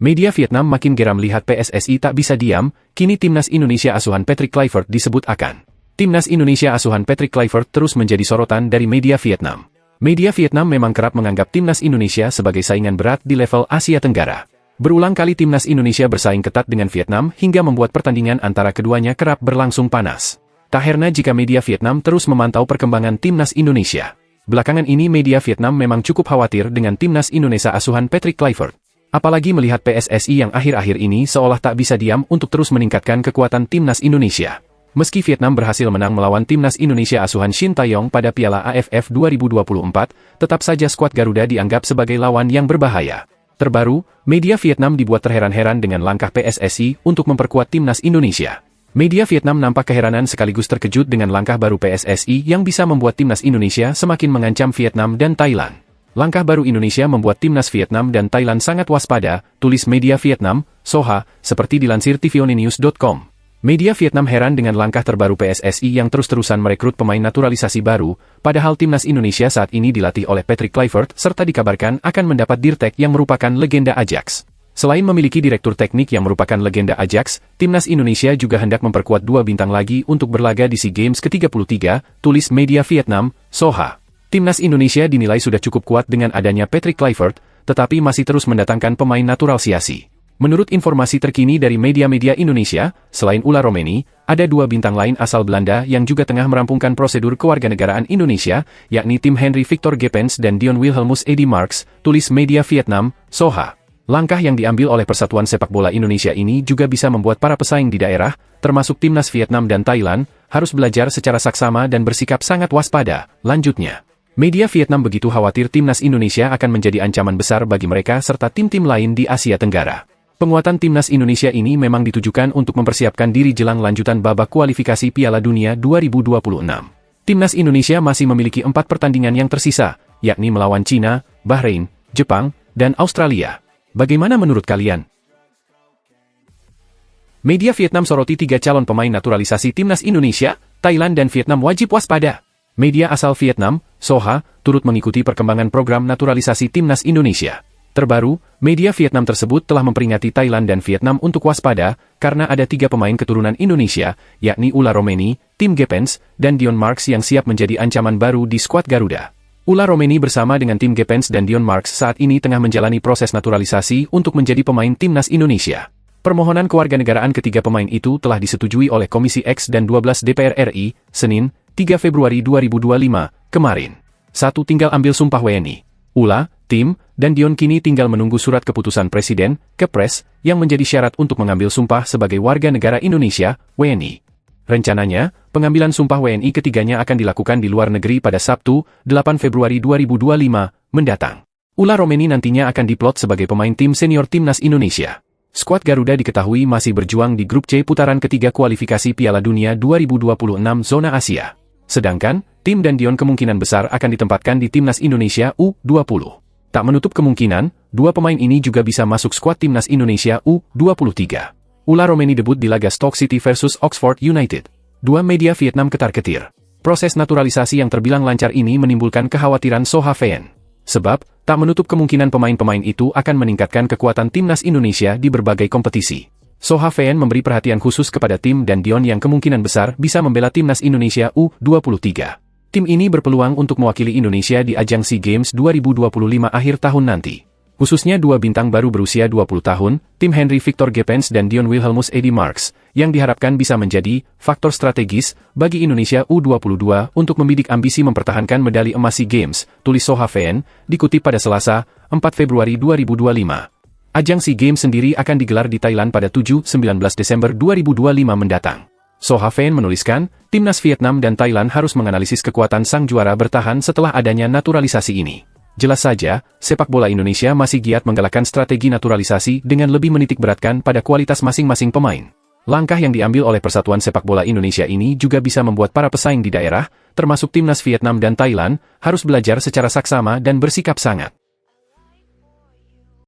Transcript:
Media Vietnam makin geram lihat PSSI tak bisa diam, kini timnas Indonesia asuhan Patrick Kluivert disebut akan. Timnas Indonesia asuhan Patrick Kluivert terus menjadi sorotan dari media Vietnam. Media Vietnam memang kerap menganggap timnas Indonesia sebagai saingan berat di level Asia Tenggara. Berulang kali timnas Indonesia bersaing ketat dengan Vietnam hingga membuat pertandingan antara keduanya kerap berlangsung panas. Tak heran jika media Vietnam terus memantau perkembangan timnas Indonesia. Belakangan ini media Vietnam memang cukup khawatir dengan timnas Indonesia asuhan Patrick Kluivert. Apalagi melihat PSSI yang akhir-akhir ini seolah tak bisa diam untuk terus meningkatkan kekuatan timnas Indonesia. Meski Vietnam berhasil menang melawan timnas Indonesia asuhan Shin Tae-yong pada Piala AFF 2024, tetap saja skuad Garuda dianggap sebagai lawan yang berbahaya. Terbaru, media Vietnam dibuat terheran-heran dengan langkah PSSI untuk memperkuat timnas Indonesia. Media Vietnam nampak keheranan sekaligus terkejut dengan langkah baru PSSI yang bisa membuat timnas Indonesia semakin mengancam Vietnam dan Thailand. Langkah baru Indonesia membuat timnas Vietnam dan Thailand sangat waspada, tulis media Vietnam, Soha, seperti dilansir tvonnews.com. Media Vietnam heran dengan langkah terbaru PSSI yang terus-terusan merekrut pemain naturalisasi baru, padahal timnas Indonesia saat ini dilatih oleh Patrick Kluivert serta dikabarkan akan mendapat Dirtek yang merupakan legenda Ajax. Selain memiliki direktur teknik yang merupakan legenda Ajax, timnas Indonesia juga hendak memperkuat 2 bintang lagi untuk berlaga di SEA Games ke-33, tulis media Vietnam, Soha. Timnas Indonesia dinilai sudah cukup kuat dengan adanya Patrick Kluivert, tetapi masih terus mendatangkan pemain naturalisasi. Menurut informasi terkini dari media-media Indonesia, selain Ula Romeni, ada 2 bintang lain asal Belanda yang juga tengah merampungkan prosedur kewarganegaraan Indonesia, yakni Tim Henry Victor Gepens dan Dion Wilhelmus Eddy Marks, tulis media Vietnam, Soha. Langkah yang diambil oleh Persatuan Sepak Bola Indonesia ini juga bisa membuat para pesaing di daerah, termasuk timnas Vietnam dan Thailand, harus belajar secara saksama dan bersikap sangat waspada, lanjutnya. Media Vietnam begitu khawatir timnas Indonesia akan menjadi ancaman besar bagi mereka serta tim-tim lain di Asia Tenggara. Penguatan timnas Indonesia ini memang ditujukan untuk mempersiapkan diri jelang lanjutan babak kualifikasi Piala Dunia 2026. Timnas Indonesia masih memiliki 4 pertandingan yang tersisa, yakni melawan Cina, Bahrain, Jepang, dan Australia. Bagaimana menurut kalian? Media Vietnam soroti 3 calon pemain naturalisasi timnas Indonesia, Thailand dan Vietnam wajib waspada. Media asal Vietnam, Soha, turut mengikuti perkembangan program naturalisasi timnas Indonesia. Terbaru, media Vietnam tersebut telah memperingati Thailand dan Vietnam untuk waspada, karena ada 3 pemain keturunan Indonesia, yakni Ula Romeni, Tim Gepens, dan Dion Marks yang siap menjadi ancaman baru di skuad Garuda. Ula Romeni bersama dengan Tim Gepens dan Dion Marks saat ini tengah menjalani proses naturalisasi untuk menjadi pemain timnas Indonesia. Permohonan kewarganegaraan ketiga pemain itu telah disetujui oleh Komisi X dan 12 DPR RI, Senin, 3 Februari 2025, kemarin. 1. Tinggal ambil sumpah WNI. Ula, Tim, dan Dion kini tinggal menunggu surat keputusan Presiden, Kepres, yang menjadi syarat untuk mengambil sumpah sebagai warga negara Indonesia, WNI. Rencananya, pengambilan sumpah WNI ketiganya akan dilakukan di luar negeri pada Sabtu, 8 Februari 2025, mendatang. Ula Romeni nantinya akan diplot sebagai pemain tim senior timnas Indonesia. Skuad Garuda diketahui masih berjuang di grup C putaran ketiga kualifikasi Piala Dunia 2026 zona Asia. Sedangkan, Tim dan Dion kemungkinan besar akan ditempatkan di timnas Indonesia U20. Tak menutup kemungkinan, 2 pemain ini juga bisa masuk skuad timnas Indonesia U23. Ula Romeni debut di laga Stoke City versus Oxford United. 2 media Vietnam ketar-ketir. Proses naturalisasi yang terbilang lancar ini menimbulkan kekhawatiran Soha Fan. Sebab, tak menutup kemungkinan pemain-pemain itu akan meningkatkan kekuatan timnas Indonesia di berbagai kompetisi. Soha Fan memberi perhatian khusus kepada Tim dan Dion yang kemungkinan besar bisa membela timnas Indonesia U23. Tim ini berpeluang untuk mewakili Indonesia di ajang SEA Games 2025 akhir tahun nanti. Khususnya 2 bintang baru berusia 20 tahun, Tim Henry Victor Gepens dan Dion Wilhelmus Eddy Marks, yang diharapkan bisa menjadi faktor strategis bagi Indonesia U22 untuk membidik ambisi mempertahankan medali emas SEA Games, tulis Soha Fan, dikutip pada Selasa, 4 Februari 2025. Ajang SEA Games sendiri akan digelar di Thailand pada 7-19 Desember 2025 mendatang. Soha Fan menuliskan, timnas Vietnam dan Thailand harus menganalisis kekuatan sang juara bertahan setelah adanya naturalisasi ini. Jelas saja, sepak bola Indonesia masih giat menggalakkan strategi naturalisasi dengan lebih menitikberatkan pada kualitas masing-masing pemain. Langkah yang diambil oleh Persatuan Sepak Bola Indonesia ini juga bisa membuat para pesaing di daerah, termasuk timnas Vietnam dan Thailand, harus belajar secara saksama dan bersikap sangat